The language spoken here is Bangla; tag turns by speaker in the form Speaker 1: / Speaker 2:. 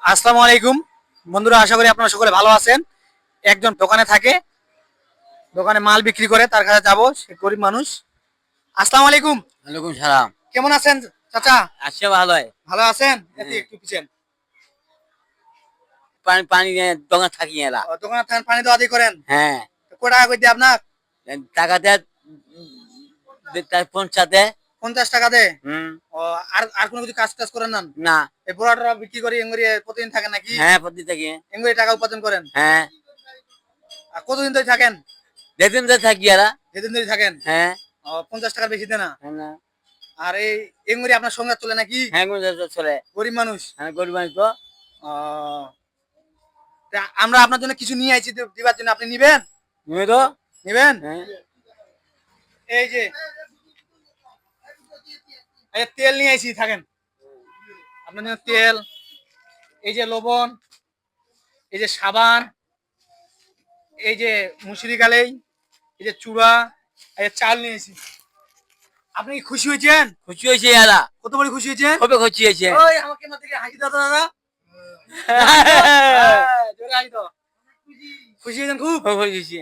Speaker 1: আসসালামু আলাইকুম বন্ধুরা, আশা করি আপনারা সকলে ভালো আছেন। একজন দোকানে থাকে, দোকানে মাল বিক্রি করে, তার কাছে যাব। সে গরিব মানুষ। আসসালামু আলাইকুম।
Speaker 2: ওয়ালাইকুম সালাম।
Speaker 1: কেমন আছেন চাচা?
Speaker 2: আচ্ছা ভালো হয়।
Speaker 1: ভালো আছেন?
Speaker 2: হ্যাঁ।
Speaker 1: একটু পিছেন।
Speaker 2: পানি পানি নিয়ে দোকান থাকি এলা।
Speaker 1: দোকানে থাকেন, পানি দেওয়া দিয়ে করেন?
Speaker 2: হ্যাঁ।
Speaker 1: কত টাকা করে দিয়ে আপনার?
Speaker 2: টাকা দেয় 50 দেয়।
Speaker 1: 50 টাকা দেয়?
Speaker 2: হুম।
Speaker 1: ও, আর আর কোনো কিছু কাজ টাজ করেন না?
Speaker 2: না।
Speaker 1: এই বড়াটা বিক্রি করে এঙ্গুরি প্রতিদিন থাকেন নাকি?
Speaker 2: হ্যাঁ প্রতি থাকি।
Speaker 1: এঙ্গুরি টাকা উপার্জন করেন?
Speaker 2: হ্যাঁ।
Speaker 1: আর কতদিন ধরে থাকেন?
Speaker 2: যেদিন ধরে থাকি এলা।
Speaker 1: যেদিন ধরে থাকেন?
Speaker 2: হ্যাঁ।
Speaker 1: 50 টাকার বেশি দেয় না?
Speaker 2: হ্যাঁ না।
Speaker 1: আর এই এঙ্গুরি আপনার সংসার চলে নাকি?
Speaker 2: হ্যাঁ চলে।
Speaker 1: গরিব মানুষ।
Speaker 2: হ্যাঁ গরিব মানুষ তো।
Speaker 1: আহ, তা আমরা আপনার জন্য কিছু নিয়ে আইছি দিবার জন্য, আপনি নিবেন?
Speaker 2: তুমি তো।
Speaker 1: নিবেন?
Speaker 2: হ্যাঁ।
Speaker 1: এই যে এই তেল নিয়ে আইছি, থাকেন। আপনার জন্য তেল, এই যে লবণ, এই যে সাবান, এই যে মুসুরি গালেই, এই যে চূড়া, এই যে চাল নিয়ে আইছি। আপনি কি খুশি হয়েছেন?
Speaker 2: খুশি হয়েছে এলা।
Speaker 1: কত বড় খুশি হয়েছেন?
Speaker 2: কবে খুশি হয়েছে?
Speaker 1: ওই আমাকে না থেকে হাসি দাও তো দাদা। হ্যাঁ, জোরে হাসি দাও। খুশি হয়েছেন খুব?
Speaker 2: খুশি হয়েছে।